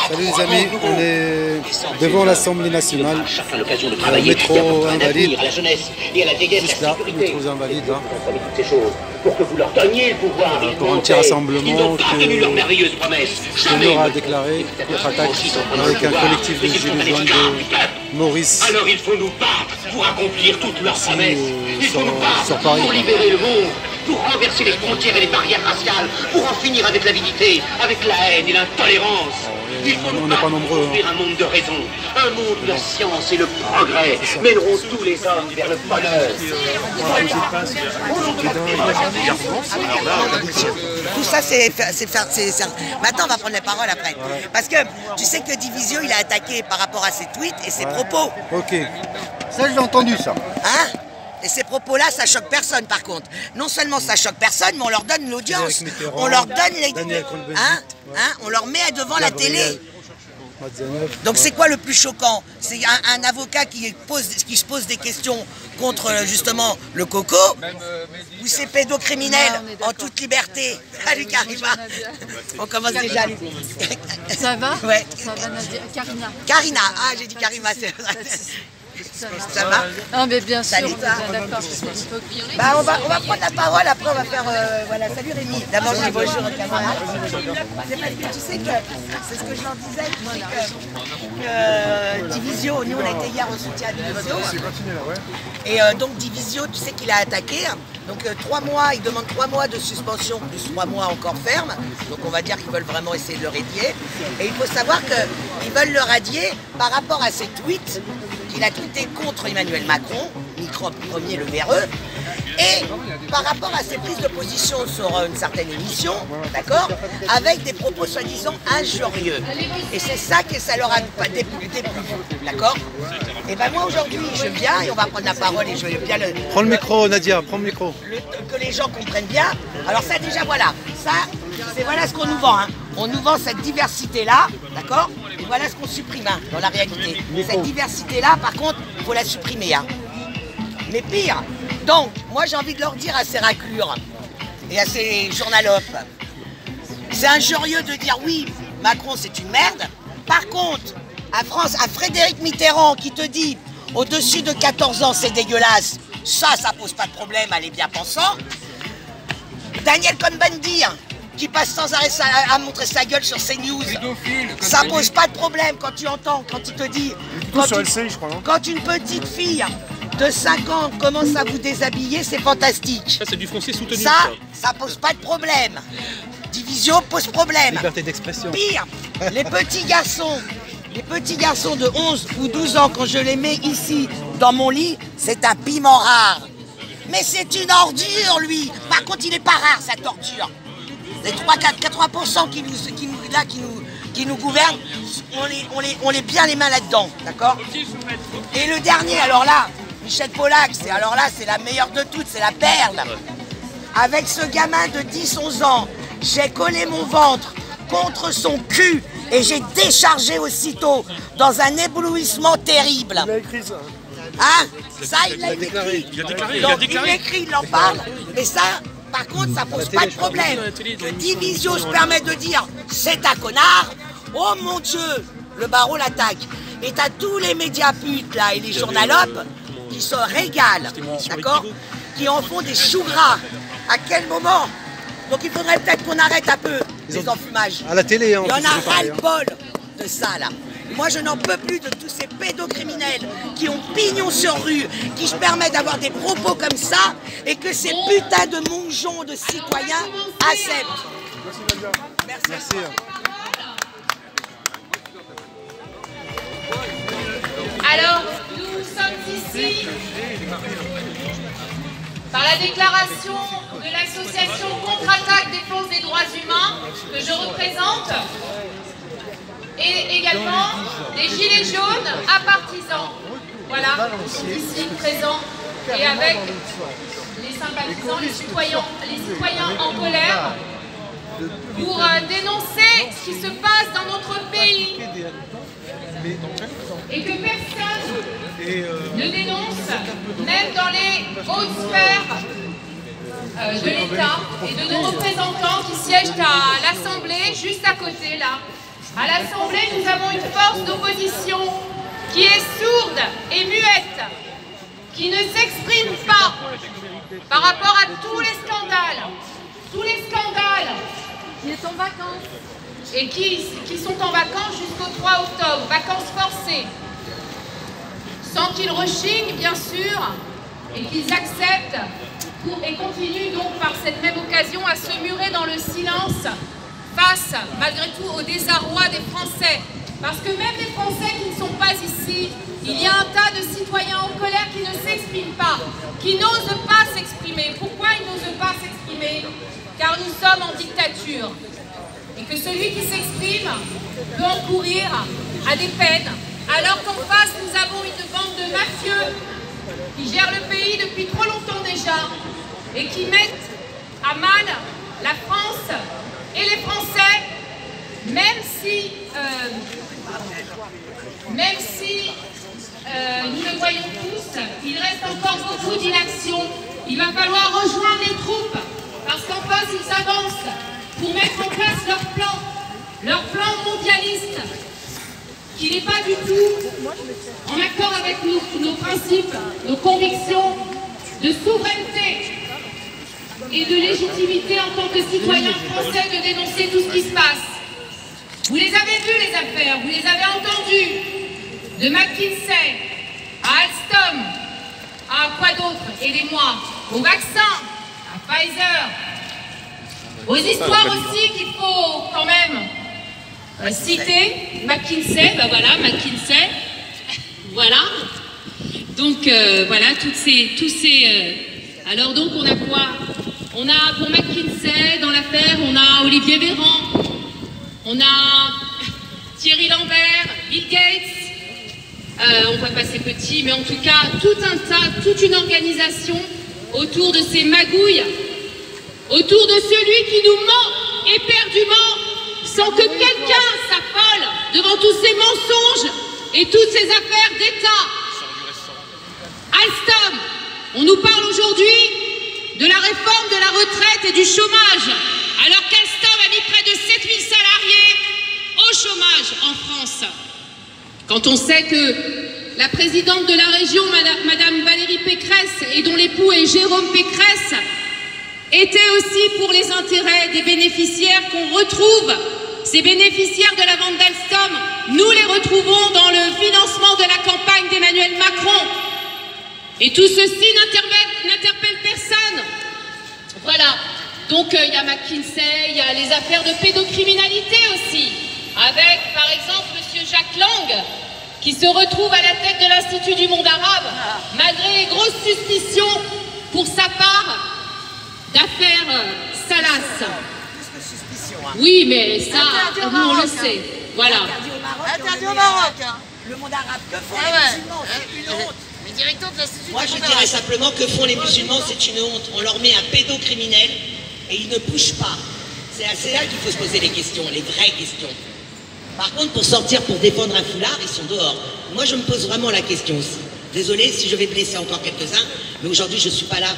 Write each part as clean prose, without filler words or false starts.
Salut les amis, on est devant l'Assemblée nationale, métro invalide, juste là, métro invalide là, pour un petit rassemblement que Chenor a déclaré contre-attaque avec un collectif de gilets jaunes de Maurice. Alors il faut nous battre pour accomplir toutes leurs promesses. Il faut nous battre Paris, pour libérer le monde, pour renverser les frontières et les barrières raciales, pour en finir avec l'avidité, avec la haine et l'intolérance. Il faut nous battre pour construire un monde de raison, un monde où la science et le progrès mèneront tous les hommes vers le bonheur. Tout ça, c'est faire. Maintenant, on va prendre la parole après. Parce que tu sais que Divisio, il a attaqué par rapport à ses tweets et ses propos. Ok, ça je l'ai entendu ça. Hein? Et ces propos-là, ça choque personne par contre. Non seulement ça choque personne, mais on leur donne l'audience. On leur donne les... on leur met devant la télé. Donc c'est quoi le plus choquant? C'est un avocat qui se pose des questions contre justement le coco, ou ces pédocriminels en toute liberté. Salut Karima. On commence déjà. Ça va? Ouais. Ça va, Nadia. Karina. Karina, ah j'ai dit Karima, c'est vrai. Ça va? Ah mais bien sûr, salut, d'accord. Bah, on va prendre la parole, après on va faire... voilà, salut Rémi. D'abord je dis bonjour aux camarades. C'est parce que tu sais que, c'est ce que je leur disais, tu sais que Divisio, nous on a été hier au soutien à Divisio. Et donc Divisio, tu sais qu'il a attaqué. Donc 3 mois, il demande 3 mois de suspension, plus 3 mois encore ferme. Donc on va dire qu'ils veulent vraiment essayer de le radier. Et il faut savoir qu'ils veulent le radier par rapport à ses tweets. Il a tweeté contre Emmanuel Macron, microbe premier le véreux, et par rapport à ses prises de position sur une certaine émission, d'accord, avec des propos soi-disant injurieux. Et c'est ça que ça leur a déplu, d'accord. Et ben moi aujourd'hui, je viens et on va prendre la parole et je vais bien le... Prends le micro Nadia, prends le micro. Que les gens comprennent bien. Alors ça déjà voilà, ça c'est voilà ce qu'on nous vend, hein. On nous vend cette diversité-là, d'accord? Et voilà ce qu'on supprime hein, dans la réalité. Cette diversité-là, par contre, il faut la supprimer. Hein. Mais pire, donc, moi j'ai envie de leur dire à ces raclures et à ces journalopes, c'est injurieux de dire oui, Macron c'est une merde. Par contre, à Frédéric Mitterrand qui te dit au-dessus de 14 ans c'est dégueulasse, ça pose pas de problème, elle est bien pensant. Daniel Cohn-Bendit, qui passe sans arrêt à montrer sa gueule sur CNews. Ça pose pas de problème quand tu entends, quand il te dit... Quand une petite fille de 5 ans commence à vous déshabiller, c'est fantastique. Ça, c'est du foncier soutenu. Ça pose pas de problème. Division pose problème. Liberté d'expression. Pire, les petits garçons de 11 ou 12 ans, quand je les mets ici, dans mon lit, c'est un piment rare. Mais c'est une ordure, lui. Par contre, il n'est pas rare, cette ordure. Les 3-80% qui nous gouvernent, on les bien les mains là-dedans, d'accord? Et le dernier, alors là, Michel Pollack, c'est la meilleure de toutes, c'est la perle. Avec ce gamin de 10-11 ans, j'ai collé mon ventre contre son cul et j'ai déchargé aussitôt dans un éblouissement terrible. Il a écrit ça. Hein? Ça, il l'a écrit. Il a déclaré. Donc, il l'écrit, il en parle, mais ça... Par contre, ça pose pas de problème. Que Divisio se permet de dire c'est un connard. Oh mon Dieu, le barreau l'attaque. Et t'as tous les médias putes là et les journalopes qui se régalent, d'accord, qui en font des choux gras. À quel moment? Donc il faudrait peut-être qu'on arrête un peu les enfumages. À la télé, hein. Il y en a ras-le-bol de ça là. Moi je n'en peux plus de tous ces pédocriminels qui ont pignon sur rue, qui se permettent d'avoir des propos comme ça et que ces putains de mongeons de citoyens acceptent. Merci. Alors, nous sommes ici par la déclaration de l'association Contre-Attaque Défense des droits humains que je représente et également des Gilets jaunes à partisans. Voilà, ici présents et avec les sympathisants, les citoyens en colère pour dénoncer ce qui se passe dans notre pays et que personne ne dénonce, même dans les hautes sphères de l'État et de nos représentants qui siègent à l'Assemblée, juste à côté là. À l'Assemblée, nous avons une force d'opposition qui est sourde et muette, qui ne s'exprime pas par rapport à tous les scandales Qui est en vacances. et qui sont en vacances jusqu'au 3 octobre, vacances forcées, sans qu'ils rechignent bien sûr et qu'ils acceptent et continuent donc par cette même occasion à se murer dans le silence face malgré tout au désarroi des Français. Parce que même les Français qui ne sont pas ici, il y a un tas de citoyens en colère qui ne s'expriment pas, qui n'osent pas s'exprimer. Pourquoi ils n'osent pas s'exprimer? Car nous sommes en dictature. Et que celui qui s'exprime peut encourir à des peines, alors qu'en face nous avons une bande de mafieux qui gèrent le pays depuis trop longtemps déjà et qui mettent à mal la France et les Français, même si nous le voyons tous, il reste encore beaucoup d'inaction. Il va falloir rejoindre les troupes parce qu'en face ils avancent pour mettre en place leur plan mondialiste qui n'est pas du tout en accord avec nos principes, nos convictions de souveraineté et de légitimité en tant que citoyens français de dénoncer tout ce qui se passe. Vous les avez vus les affaires, vous les avez entendues, de McKinsey à Alstom, à quoi d'autre, aidez-moi, aux vaccins, à Pfizer, aux histoires aussi qu'il faut quand même citer, McKinsey, ben voilà, McKinsey, voilà. Donc voilà, alors donc on a quoi? On a pour McKinsey dans l'affaire, on a Olivier Véran, on a Thierry Lambert, Bill Gates, on va passer petit, mais en tout cas tout un tas, toute une organisation autour de ces magouilles, autour de celui qui nous ment éperdument sans que quelqu'un s'affole devant tous ces mensonges et toutes ces affaires d'État. Alstom, on nous parle aujourd'hui de la réforme de la retraite et du chômage, alors qu'Alstom a mis près de 7000 salariés au chômage en France. Quand on sait que la présidente de la région, Madame Valérie Pécresse, et dont l'époux est Jérôme Pécresse, était aussi pour les intérêts des bénéficiaires qu'on retrouve, ces bénéficiaires de la vente d'Alstom, nous les retrouvons dans le financement de la campagne d'Emmanuel Macron. Et tout ceci n'interpelle personne. Voilà. Donc il y a McKinsey, il y a les affaires de pédocriminalité aussi, avec par exemple M. Jacques Lang, qui se retrouve à la tête de l'Institut du monde arabe, malgré les grosses suspicions pour sa part d'affaires salaces. Oui, mais ça, nous on le sait. Voilà. Interdit au Maroc. Le monde arabe, que font les musulmans? C'est une honte. Moi je dirais simplement que font les musulmans, c'est une honte. On leur met un pédocriminel et ils ne bougent pas. C'est là qu'il faut se poser les questions, les vraies questions. Par contre, pour sortir, pour défendre un foulard, ils sont dehors. Moi je me pose vraiment la question aussi. Désolé si je vais blesser encore quelques-uns, mais aujourd'hui je ne suis pas là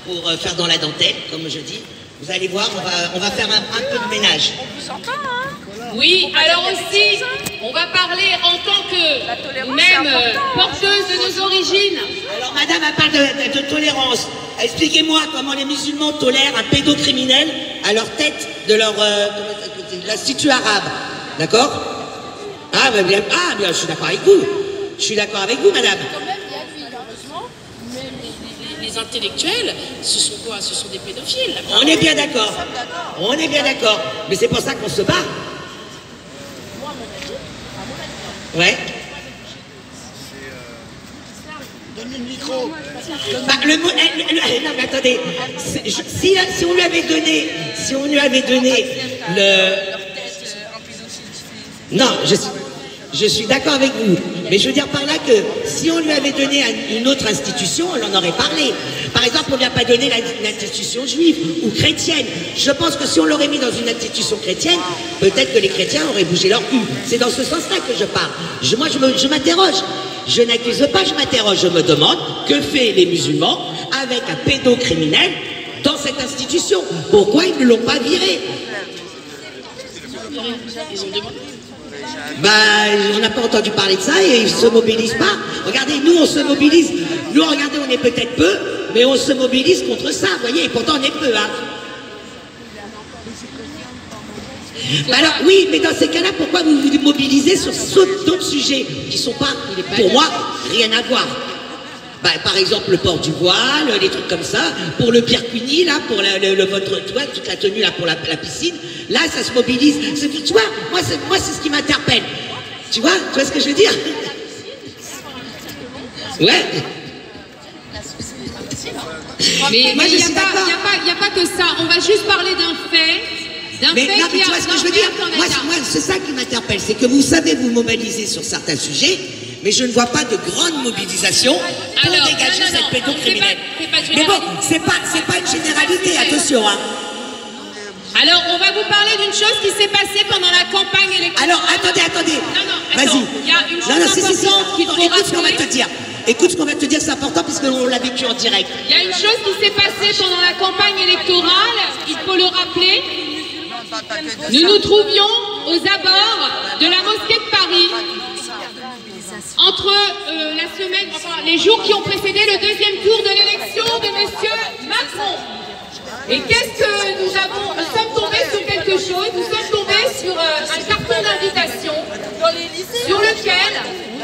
pour faire dans la dentelle, comme je dis. Vous allez voir, on va faire un peu de ménage. Oui, alors aussi, on va parler en tant que même porteuse de nos origines. Alors madame, elle parle de tolérance. Expliquez-moi comment les musulmans tolèrent un pédocriminel à leur tête de l'Institut arabe. D'accord? Bien, je suis d'accord avec vous. Je suis d'accord avec vous, madame. Quand même, il y a lui, heureusement, mais les intellectuels, ce sont quoi? Ce sont des pédophiles. On est bien d'accord. On est bien d'accord. Mais c'est pour ça qu'on se bat. Ouais. Donne-lui le micro. Non mais attendez, si on lui avait donné le... Non, je suis d'accord avec vous, mais je veux dire par là que si on lui avait donné à une autre institution, on en aurait parlé. Par exemple, on ne lui a pas donné l'institution juive ou chrétienne. Je pense que si on l'aurait mis dans une institution chrétienne, peut-être que les chrétiens auraient bougé leur cul. C'est dans ce sens-là que je parle. Moi, je m'interroge. Je n'accuse pas, je m'interroge. Je me demande que fait les musulmans avec un pédocriminel dans cette institution. Pourquoi ils ne l'ont pas viré? Ils ont demandé. Bah, on n'a pas entendu parler de ça et ils se mobilisent pas. Regardez, nous on se mobilise. Nous, regardez, on est peut-être peu, mais on se mobilise contre ça, vous voyez, et pourtant on est peu, hein. Bah alors, oui, mais dans ces cas-là, pourquoi vous vous mobilisez sur d'autres sujets qui sont pas, pour moi, rien à voir? Bah, par exemple, le port du voile, les trucs comme ça, pour le Birkuni, là, pour votre, tu vois, toute la tenue, là, pour la piscine, là, ça se mobilise. Tu vois, moi, c'est ce qui m'interpelle. Tu vois ce que je veux dire? Ouais. Mais il n'y a pas que ça. On va juste parler d'un fait. Mais non, mais tu vois ce que je veux dire? Moi, c'est ça qui m'interpelle, c'est que vous savez vous mobiliser sur certains sujets, mais je ne vois pas de grande mobilisation pour dégager cette pédocriminelle. Mais bon, c'est pas une généralité, attention, hein. Alors, on va vous parler d'une chose qui s'est passée pendant la campagne électorale. Alors, attendez. Vas-y. Il y a une chose importante qu'il faut rappeler. Écoute ce qu'on va te dire. Écoute ce qu'on va te dire, c'est important parce qu'on l'a vécu en direct. Il y a une chose qui s'est passée pendant la campagne électorale, il faut le rappeler. Nous nous trouvions aux abords de la mosquée de Paris entre la semaine, les jours qui ont précédé le deuxième tour de l'élection de M. Macron. Et qu'est-ce que nous avons? Nous sommes tombés sur quelque chose, nous sommes tombés sur un carton d'invitation sur lequel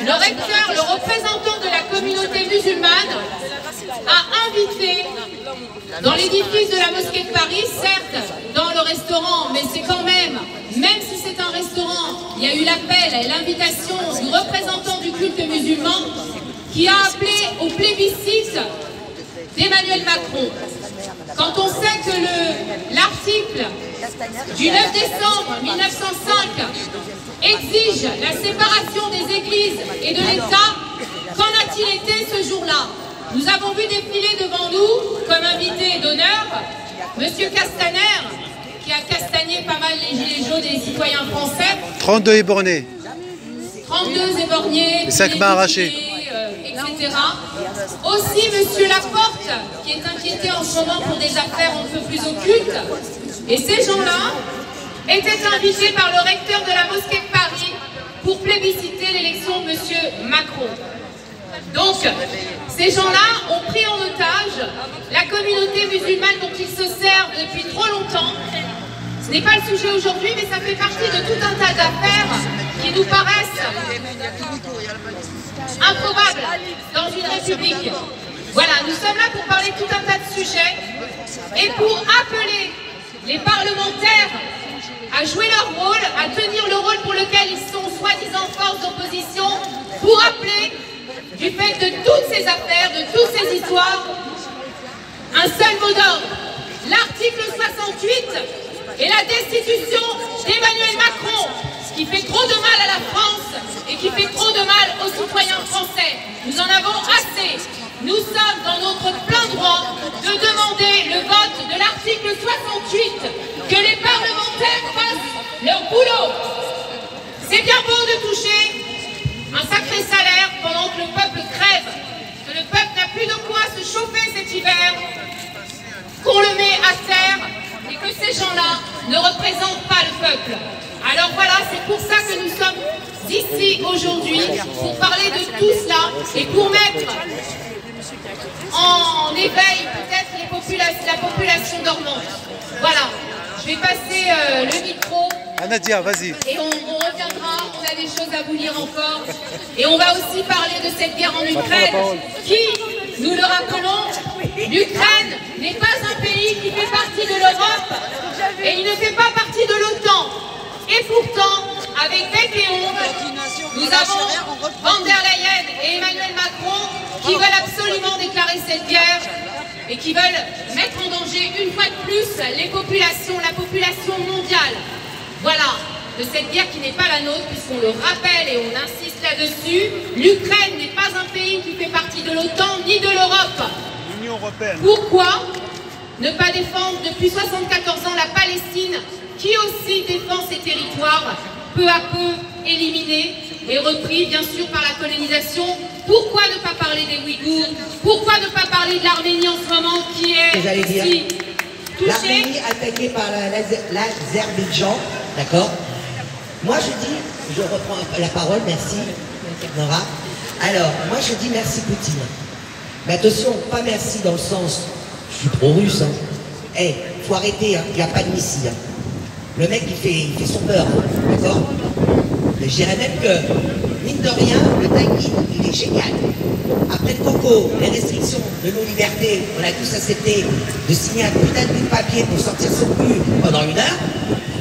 le recteur, le représentant de la communauté musulmane, a invité dans l'édifice de la mosquée de Paris, certes dans le restaurant, mais c'est quand même si c'est un restaurant, il y a eu l'appel et l'invitation du représentant du culte musulman qui a appelé au plébiscite d'Emmanuel Macron. Quand on sait que l'article du 9 décembre 1905 exige la séparation des églises et de l'État, qu'en a-t-il été ce jour-là? Nous avons vu défiler devant nous, comme invité d'honneur, M. Castaner, qui a castagné pas mal les gilets jaunes et les citoyens français. 32 éborgnés. 32 éborgnés, les 5 mains arrachées. Etc. Aussi M. Laporte, qui est inquiété en ce moment pour des affaires un peu plus occultes. Et ces gens-là étaient invités par le recteur de la mosquée de Paris pour plébisciter l'élection de M. Macron. Donc, ces gens-là ont pris en otage la communauté musulmane dont ils se servent depuis trop longtemps. Ce n'est pas le sujet aujourd'hui, mais ça fait partie de tout un tas d'affaires qui nous paraissent improbables dans une république. Voilà, nous sommes là pour parler de tout un tas de sujets et pour appeler les parlementaires à jouer leur rôle, à tenir le rôle pour lequel ils sont soi-disant force d'opposition, pour appeler du fait de toutes ces affaires, de toutes ces histoires, un seul mot d'ordre. L'article 68 et la destitution d'Emmanuel Macron, ce qui fait trop de mal à la France et qui fait trop de mal aux citoyens français. Nous en avons assez. Nous sommes dans notre plein droit de demander le vote de l'article 68, que les parlementaires fassent leur boulot. C'est bien beau de toucher un sacré salaire pendant que le peuple crève, que le peuple n'a plus de quoi se chauffer cet hiver, qu'on le met à terre et que ces gens-là ne représentent pas le peuple. Alors voilà, c'est pour ça que nous sommes ici aujourd'hui, pour parler de tout cela et pour mettre en éveil peut-être la population dormante. Voilà, je vais passer le micro. Nadia, vas-y. Et on reviendra, on a des choses à vous dire encore. Et on va aussi parler de cette guerre en Ukraine qui, nous le rappelons, l'Ukraine n'est pas un pays qui fait partie de l'Europe et il ne fait pas partie de l'OTAN. Et pourtant, avec bec et ongle, nous avons Van der Leyen et Emmanuel Macron qui veulent absolument déclarer cette guerre et qui veulent mettre en danger une fois de plus les populations, la population mondiale. Voilà, de cette guerre qui n'est pas la nôtre, puisqu'on le rappelle et on insiste là-dessus, l'Ukraine n'est pas un pays qui fait partie de l'OTAN ni de l'Europe. L'Union européenne. Pourquoi ne pas défendre depuis 74 ans la Palestine, qui aussi défend ses territoires, peu à peu éliminés et repris bien sûr par la colonisation? Pourquoi ne pas parler des Ouïghours? Pourquoi ne pas parler de l'Arménie en ce moment qui est si touchée? L'Arménie attaquée par l'Azerbaïdjan, d'accord? Moi je dis, je reprends la parole, merci, Nora. Alors, moi je dis merci Poutine. Mais attention, pas merci dans le sens, je suis pro-russe, hein. Eh, faut arrêter, hein. Il n'y a pas de missile. Hein. Le mec, il fait son beurre, hein. D'accord? Mais je dirais même que, mine de rien, le timing, il est génial. Après le coco, les restrictions de nos libertés, on a tous accepté de signer un putain de bout de papier pour sortir son cul pendant 1 heure.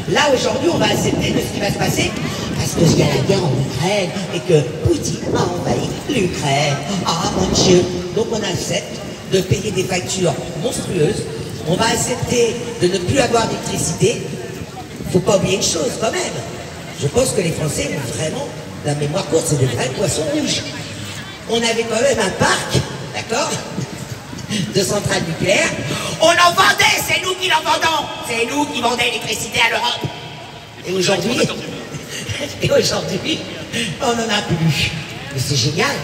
Là, aujourd'hui, on va accepter de ce qui va se passer parce qu'il y a la guerre en Ukraine et que Poutine a envahi l'Ukraine. Ah, mon Dieu! Donc, on accepte de payer des factures monstrueuses. On va accepter de ne plus avoir d'électricité. Faut pas oublier une chose, quand même. Je pense que les Français ont vraiment, la mémoire courte, c'est des vrais poissons rouges. On avait quand même un parc, d'accord, de centrales nucléaires. On en vendait, c'est nous qui l'en vendons. C'est nous qui vendons l'électricité à l'Europe. Et aujourd'hui, on n'en a plus. Mais c'est génial.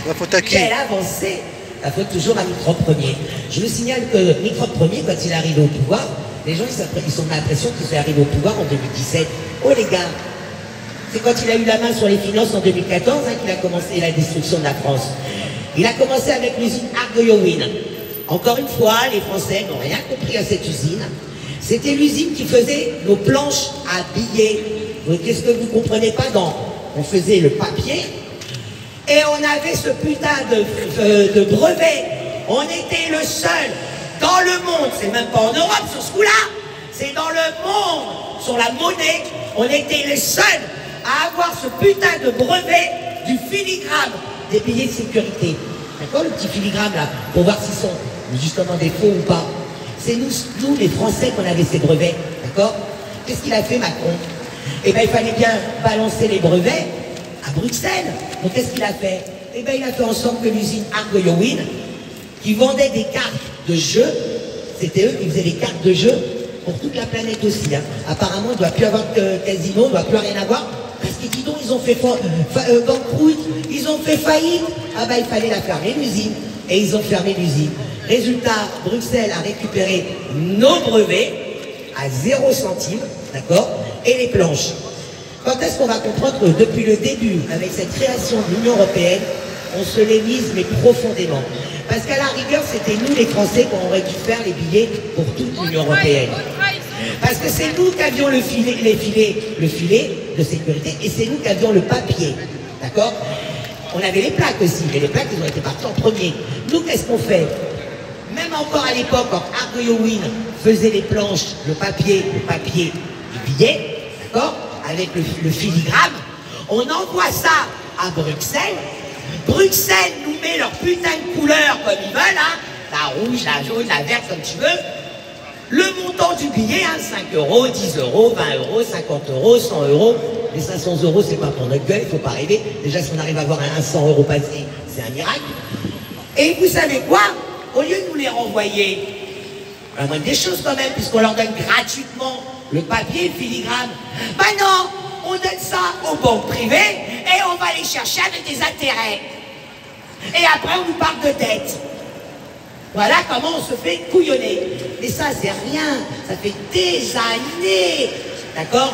Quelle avancée. La faute toujours à Microbe Premier. Je me signale que Microbe Premier, quand il arrive au pouvoir, les gens ils ont l'impression qu'il sont arrivés au pouvoir en 2017. Oh les gars, c'est quand il a eu la main sur les finances en 2014 hein, qu'il a commencé la destruction de la France. Il a commencé avec l'usine Argoyowin. Encore une fois, les Français n'ont rien compris à cette usine. C'était l'usine qui faisait nos planches à billets. Qu'est-ce que vous ne comprenez pas dans? On faisait le papier et on avait ce putain de brevet. On était le seul dans le monde, c'est même pas en Europe sur ce coup-là, c'est dans le monde, sur la monnaie, on était les seuls à avoir ce putain de brevet du filigrane des billets de sécurité. D'accord, le petit filigrane là, pour voir s'ils sont justement des faux ou pas. C'est nous les Français qu'on avait ces brevets, d'accord? Qu'est-ce qu'il a fait Macron? Eh bien il fallait bien balancer les brevets à Bruxelles. Donc qu'est-ce qu'il a fait? Eh bien il a fait en sorte que l'usine Argoyowin, qui vendait des cartes de jeu, c'était eux qui faisaient des cartes de jeu pour toute la planète aussi. Hein. Apparemment, il ne doit plus avoir de casino, il ne doit plus rien avoir, parce que dis donc, ils ont fait banqueroute, ils ont fait faillite. Ah bah il fallait la fermer l'usine, et ils ont fermé l'usine. Résultat, Bruxelles a récupéré nos brevets à 0 centime, d'accord, et les planches. Quand est-ce qu'on va comprendre que depuis le début, avec cette création de l'Union Européenne, on se les mise, mais profondément. Parce qu'à la rigueur, c'était nous les Français qui aurait dû faire les billets pour toute l'Union Européenne. Parce que c'est nous qui avions le filet de sécurité, et c'est nous qui avions le papier. D'accord? On avait les plaques aussi, mais les plaques, ils ont été partis en premier. Nous, qu'est-ce qu'on fait? Même encore à l'époque, quand Argoyowin faisait les planches, le papier du billet, d'accord? Avec le filigrane, on envoie ça à Bruxelles. Bruxelles nous met leur putain de couleur comme ils veulent, hein, la rouge, la jaune, la verte, comme tu veux. Le montant du billet, hein, 5 €, 10 €, 20 €, 50 €, 100 €. Les 500 €, c'est pas pour notre gueule, il faut pas rêver. Déjà, si on arrive à avoir un 100 € passé, c'est un miracle. Et vous savez quoi? Au lieu de nous les renvoyer, la moindre des choses quand même, puisqu'on leur donne gratuitement le papier, le filigrane. Ben non, on donne ça aux banques privées et on va les chercher avec des intérêts. Et après, on nous parle de dette. Voilà comment on se fait couillonner. Et ça, c'est rien. Ça fait des années, d'accord,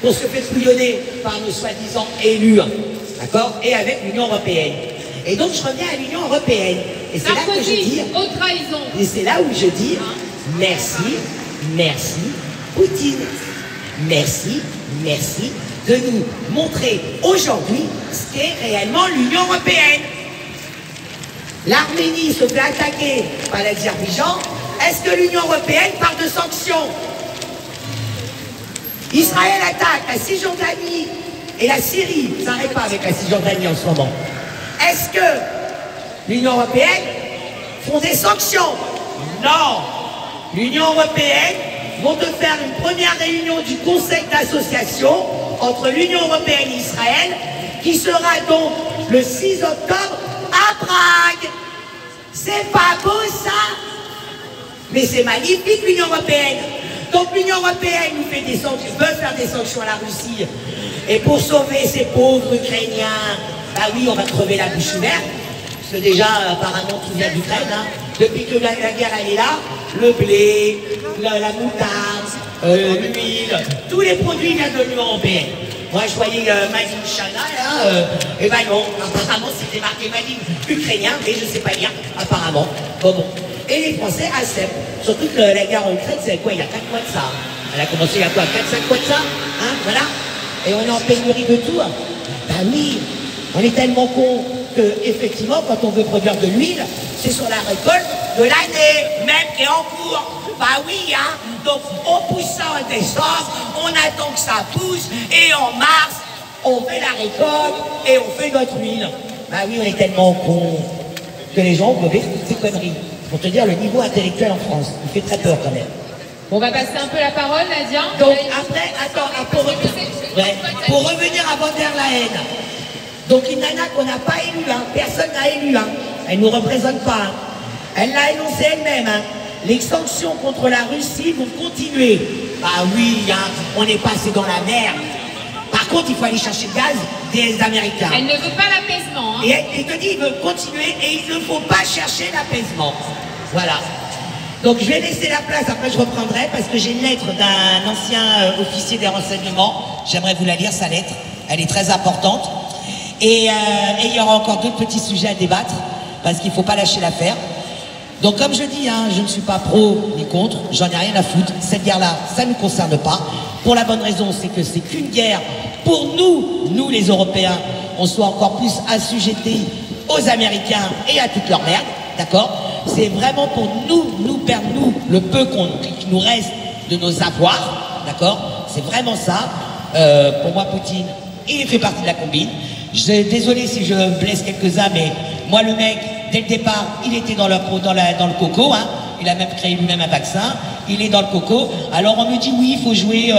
qu'on se fait couillonner par nos soi-disant élus, d'accord, et avec l'Union Européenne. Et donc, je reviens à l'Union Européenne. Et c'est là que je dis... haute trahison. Et c'est là où je dis merci, merci, Poutine. Merci, merci de nous montrer aujourd'hui ce qu'est réellement l'Union Européenne. L'Arménie se fait attaquer par l'Azerbaïdjan. Est-ce que l'Union Européenne parle de sanctions? Israël attaque la Cisjordanie et la Syrie. Ça n'arrête pas avec la Cisjordanie en ce moment. Est-ce que l'Union Européenne font des sanctions? Non. L'Union Européenne vont de faire une première réunion du Conseil d'association entre l'Union Européenne et Israël, qui sera donc le 6 octobre à Prague. C'est pas beau ça? Mais c'est magnifique l'Union Européenne. Donc l'Union Européenne nous fait des sanctions, veut faire des sanctions à la Russie. Et pour sauver ces pauvres Ukrainiens, bah oui, on va crever la bouche ouverte. Parce que déjà, apparemment, tout vient d'Ukraine. Hein. Depuis que la guerre elle est là, le blé, la moutarde, l'huile, tous les produits viennent de l'Union Européenne. Moi, je voyais Madim Chana, là, et ben non, apparemment, c'était marqué Madim ukrainien, mais je ne sais pas lire, apparemment. Bon. Et les Français acceptent. Surtout que la guerre en Ukraine, c'est quoi? Il y a 4 mois de ça. Elle a commencé il y a quoi? 4-5 mois de ça? Hein, voilà. Et on est en pénurie de tout. Ben oui, on est tellement cons que, effectivement, quand on veut produire de l'huile, c'est sur la récolte de l'année, même qui est en cours. Bah oui, hein. Donc, on pousse ça en décembre, on attend que ça pousse, et en mars, on fait la récolte, et on fait notre huile. Bah oui, on est tellement cons que les gens ont gobé toutes ces conneries. Pour te dire le niveau intellectuel en France, il fait très peur quand même. On va passer un peu la parole, Nadia. Donc après, attends, pour revenir à von der Leyen, donc une nana qu'on n'a pas élue, hein, personne n'a élu, hein, elle ne nous représente pas, hein. Elle l'a énoncé elle-même, hein. Les sanctions contre la Russie vont continuer. Bah oui, hein, on est passé dans la merde. Par contre, il faut aller chercher le gaz des Américains. Elle ne veut pas l'apaisement. Hein. Et elle te dit, il veut continuer et il ne faut pas chercher l'apaisement. Voilà. Donc je vais laisser la place, après je reprendrai, parce que j'ai une lettre d'un ancien officier des renseignements. J'aimerais vous la lire, sa lettre. Elle est très importante. Et il y aura encore d'autres petits sujets à débattre, parce qu'il ne faut pas lâcher l'affaire. Donc comme je dis, hein, je ne suis pas pro ni contre, j'en ai rien à foutre. Cette guerre-là, ça ne nous concerne pas. Pour la bonne raison, c'est que c'est qu'une guerre pour nous les Européens, on soit encore plus assujettés aux Américains et à toute leur merde, d'accord? C'est vraiment pour nous perdre, le peu qui nous reste de nos avoirs, d'accord? C'est vraiment ça. Pour moi, Poutine, il fait partie de la combine. Désolé si je blesse quelques-uns, mais moi, le mec, dès le départ, il était dans le coco, hein. Il a même créé lui-même un vaccin. Il est dans le coco. Alors on me dit oui, il faut jouer,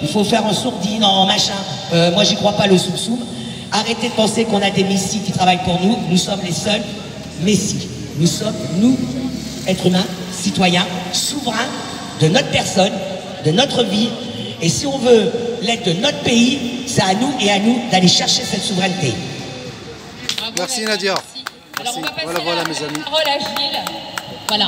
il faut faire un sourdine, en machin. Moi, j'y crois pas, le soum-soum. Arrêtez de penser qu'on a des messies qui travaillent pour nous. Nous sommes les seuls messies. Nous sommes, nous, êtres humains, citoyens, souverains de notre personne, de notre vie. Et si on veut l'aide de notre pays, c'est à nous et à nous d'aller chercher cette souveraineté. Merci Nadia. Merci. Alors on va passer voilà mes amis. la parole à Gilles. Voilà.